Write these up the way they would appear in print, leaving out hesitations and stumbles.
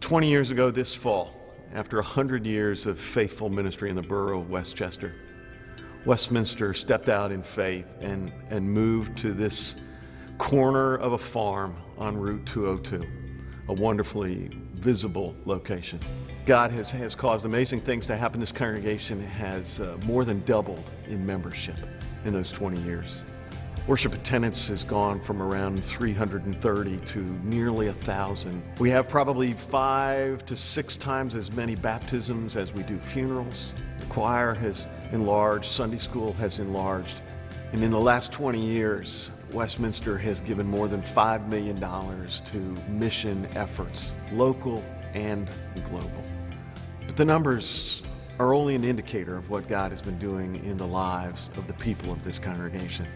20 years ago this fall, after 100 years of faithful ministry in the borough of Westchester, Westminster stepped out in faith and moved to this corner of a farm on Route 202, a wonderfully visible location. God has caused amazing things to happen. This congregation has more than doubled in membership in those 20 years. Worship attendance has gone from around 330 to nearly 1,000. We have probably 5 to 6 times as many baptisms as we do funerals. The choir has enlarged, Sunday school has enlarged, and in the last 20 years, Westminster has given more than $5 million to mission efforts, local and global. But the numbers are only an indicator of what God has been doing in the lives of the people of this congregation.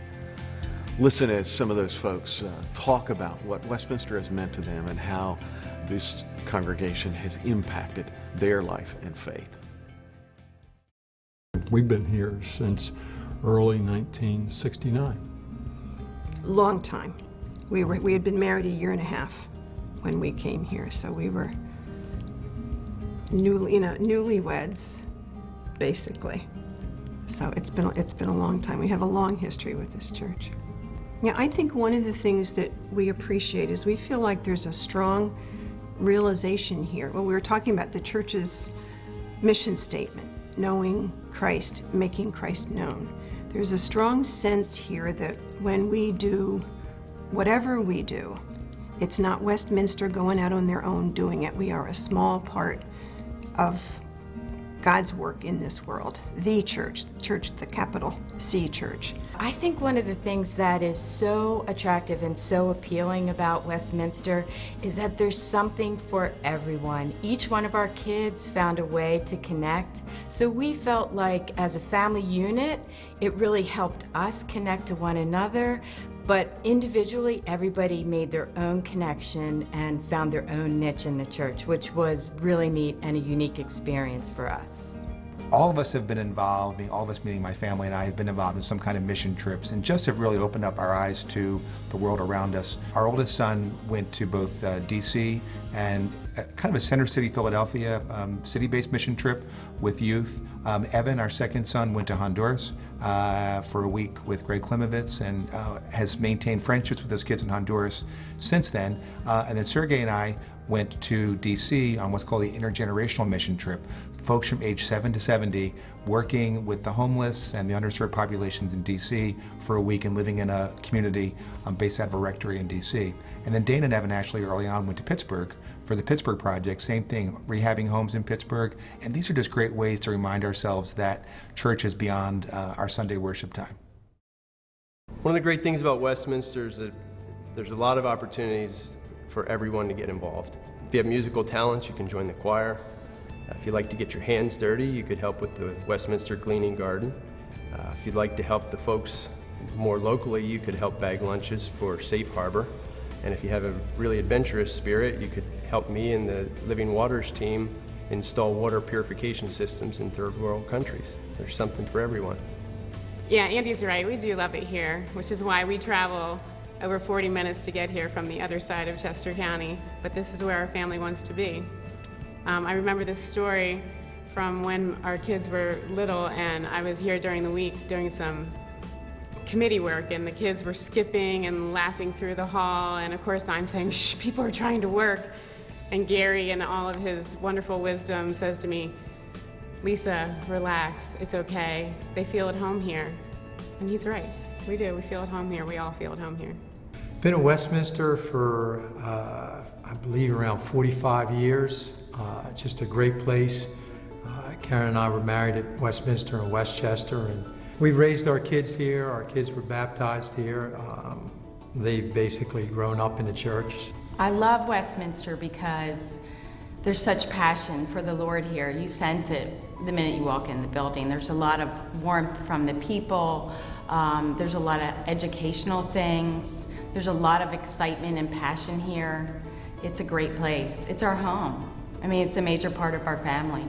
Listen as some of those folks talk about what Westminster has meant to them and how this congregation has impacted their life and faith. We've been here since early 1969. Long time. We had been married a year and a half when we came here, so we were newlyweds, basically. So it's been a long time. We have a long history with this church. Yeah, I think one of the things that we appreciate is we feel like there's a strong realization here. Well, we were talking about the church's mission statement, knowing Christ, making Christ known. There's a strong sense here that when we do whatever we do, it's not Westminster going out on their own doing it. We are a small part of God's work in this world. The church, the capital C church. I think one of the things that is so attractive and so appealing about Westminster is that there's something for everyone. Each one of our kids found a way to connect. So we felt like as a family unit, it really helped us connect to one another. But individually, everybody made their own connection and found their own niche in the church, which was really neat and a unique experience for us. All of us have been involved, all of us meaning my family and I have been involved in some kind of mission trips and just have really opened up our eyes to the world around us. Our oldest son went to both DC and kind of a center city Philadelphia city-based mission trip with youth. Evan, our second son, went to Honduras for a week with Greg Klimovitz and has maintained friendships with those kids in Honduras since then. And then Sergey and I went to DC on what's called the intergenerational mission trip. Folks from age 7 to 70 working with the homeless and the underserved populations in DC for a week and living in a community based out of a rectory in DC. And then Dana and Evan actually early on went to Pittsburgh for the Pittsburgh Project, same thing, rehabbing homes in Pittsburgh. And these are just great ways to remind ourselves that church is beyond our Sunday worship time. One of the great things about Westminster is that there's a lot of opportunities for everyone to get involved. If you have musical talents, you can join the choir. If you'd like to get your hands dirty, you could help with the Westminster Cleaning Garden. If you'd like to help the folks more locally, you could help bag lunches for Safe Harbor. And if you have a really adventurous spirit, you could help me and the Living Waters team install water purification systems in third world countries. There's something for everyone. Yeah, Andy's right. We do love it here, which is why we travel over 40 minutes to get here from the other side of Chester County. But this is where our family wants to be. I remember this story from when our kids were little, and I was here during the week doing some committee work, and the kids were skipping and laughing through the hall, and of course I'm saying, shh, people are trying to work. And Gary, in all of his wonderful wisdom, says to me, Lisa, relax, it's okay. They feel at home here. And he's right, we do, we feel at home here, we all feel at home here. Been at Westminster for, I believe, around 45 years. Just a great place. Karen and I were married at Westminster in Westchester, and we raised our kids here. Our kids were baptized here. They've basically grown up in the church. I love Westminster because there's such passion for the Lord here. You sense it the minute you walk in the building. There's a lot of warmth from the people. There's a lot of educational things. There's a lot of excitement and passion here. It's a great place. It's our home. I mean, it's a major part of our family.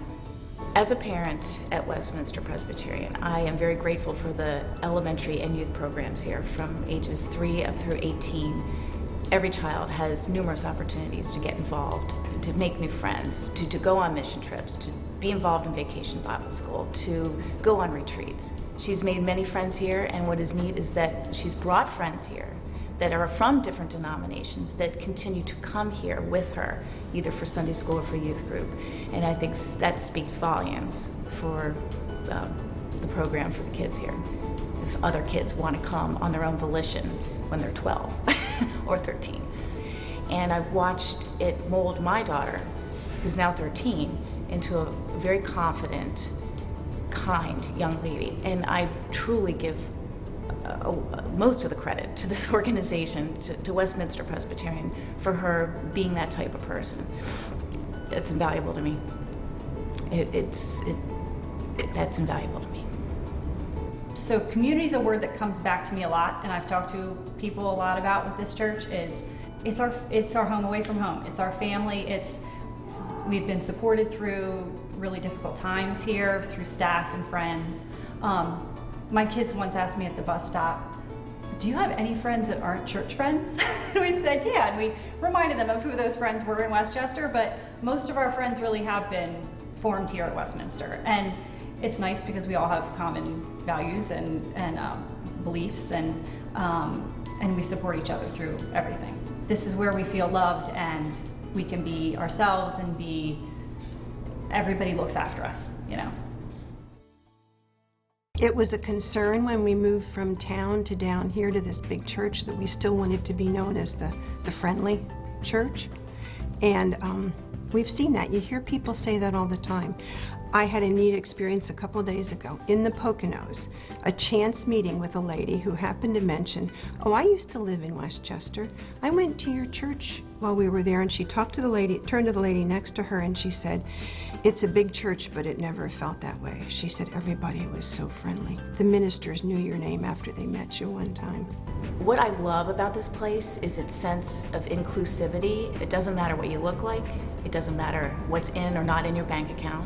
As a parent at Westminster Presbyterian, I am very grateful for the elementary and youth programs here from ages 3 up through 18. Every child has numerous opportunities to get involved, to make new friends, to go on mission trips, to be involved in Vacation Bible School, to go on retreats. She's made many friends here, and what is neat is that she's brought friends here that are from different denominations that continue to come here with her, either for Sunday school or for youth group. And I think that speaks volumes for the program for the kids here. If other kids want to come on their own volition when they're 12 or 13. And I've watched it mold my daughter, who's now 13, into a very confident, kind young lady. And I truly give most of the credit to this organization, to Westminster Presbyterian, for her being that type of person. It's invaluable to me. That's invaluable to me. So community is a word that comes back to me a lot, and I've talked to people a lot about with this church. It's our home away from home. It's our family. We've been supported through really difficult times here, through staff and friends. My kids once asked me at the bus stop, "Do you have any friends that aren't church friends?" And we said, yeah, and we reminded them of who those friends were in Westchester, but most of our friends really have been formed here at Westminster. And it's nice because we all have common values and beliefs, and we support each other through everything. This is where we feel loved, and we can be ourselves and everybody looks after us, you know. It was a concern when we moved from town to down here to this big church that we still wanted to be known as the friendly church. And we've seen that. You hear people say that all the time. I had a neat experience a couple days ago in the Poconos, a chance meeting with a lady who happened to mention, "Oh, I used to live in Westchester. I went to your church while we were there," and she turned to the lady next to her, and she said, "It's a big church, but it never felt that way." She said, "Everybody was so friendly. The ministers knew your name after they met you one time." What I love about this place is its sense of inclusivity. It doesn't matter what you look like. It doesn't matter what's in or not in your bank account.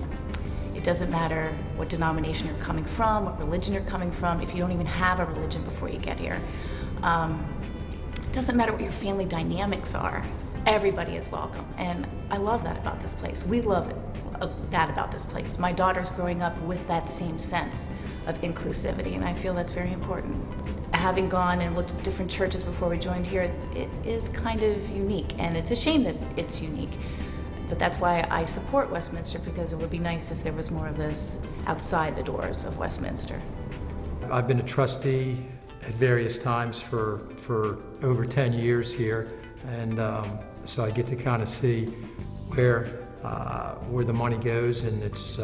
It doesn't matter what denomination you're coming from, what religion you're coming from, if you don't even have a religion before you get here. It doesn't matter what your family dynamics are. Everybody is welcome, and I love that about this place. We love that about this place. My daughter's growing up with that same sense of inclusivity, and I feel that's very important. Having gone and looked at different churches before we joined here, it is kind of unique, and it's a shame that it's unique. But that's why I support Westminster, because it would be nice if there was more of this outside the doors of Westminster. I've been a trustee at various times for over 10 years here, and so I get to kind of see where the money goes, and it's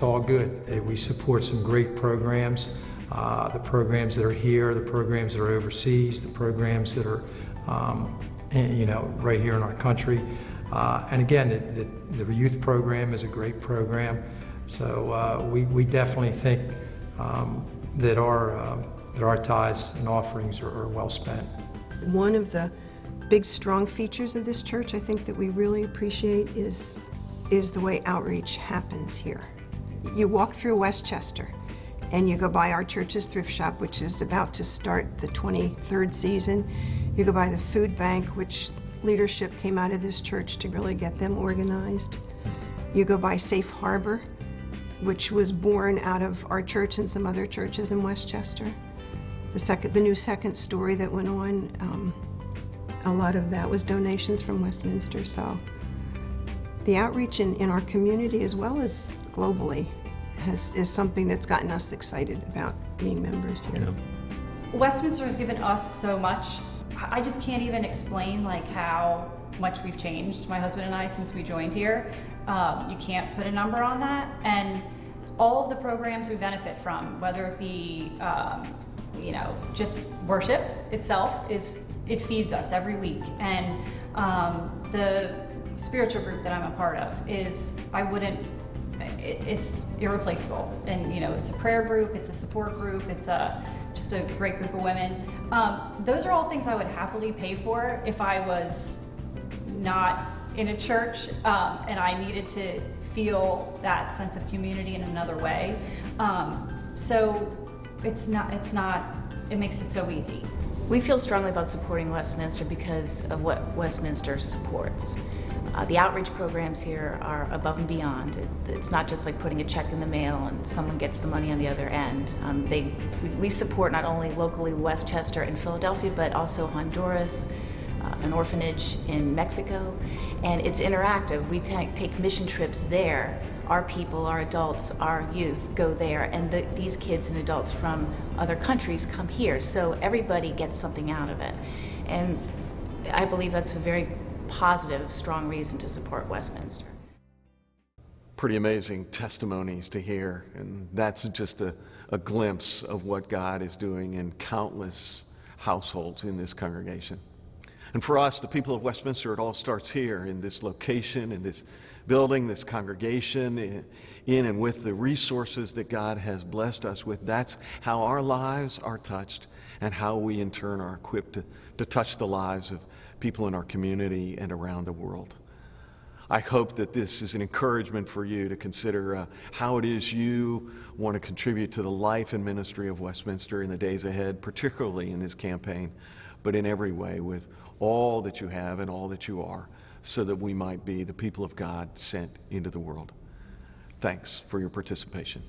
all good. We support some great programs, the programs that are here, the programs that are overseas, the programs that are right here in our country. And again, the youth program is a great program, so we definitely think that our tithes and offerings are well spent. One of the big strong features of this church I think that we really appreciate is the way outreach happens here. You walk through Westchester and you go by our church's thrift shop, which is about to start the 23rd season. You go by the food bank, which leadership came out of this church to really get them organized. You go by Safe Harbor, which was born out of our church and some other churches in Westchester. The new second story that went on, a lot of that was donations from Westminster. So the outreach in our community as well as globally is something that's gotten us excited about being members here. Yeah. Westminster has given us so much. I just can't even explain how much we've changed, my husband and I, since we joined here. You can't put a number on that. And all of the programs we benefit from, whether it be just worship itself, it feeds us every week. And the spiritual group that I'm a part of it's irreplaceable. And it's a prayer group, it's a support group, it's just a great group of women. Those are all things I would happily pay for if I was not in a church and I needed to feel that sense of community in another way. So it makes it so easy. We feel strongly about supporting Westminster because of what Westminster supports. The outreach programs here are above and beyond. It's not just like putting a check in the mail and someone gets the money on the other end. We support not only locally Westchester and Philadelphia, but also Honduras, an orphanage in Mexico, and it's interactive. We take mission trips there. Our people, our adults, our youth go there, and these kids and adults from other countries come here, so everybody gets something out of it. And I believe that's a very positive, strong reason to support Westminster. Pretty amazing testimonies to hear, and that's just a glimpse of what God is doing in countless households in this congregation. And for us, the people of Westminster, it all starts here in this location, in this building, this congregation, in and with the resources that God has blessed us with. That's how our lives are touched, and how we in turn are equipped to touch the lives of people in our community and around the world. I hope that this is an encouragement for you to consider how it is you want to contribute to the life and ministry of Westminster in the days ahead, particularly in this campaign, but in every way with all that you have and all that you are, so that we might be the people of God sent into the world. Thanks for your participation.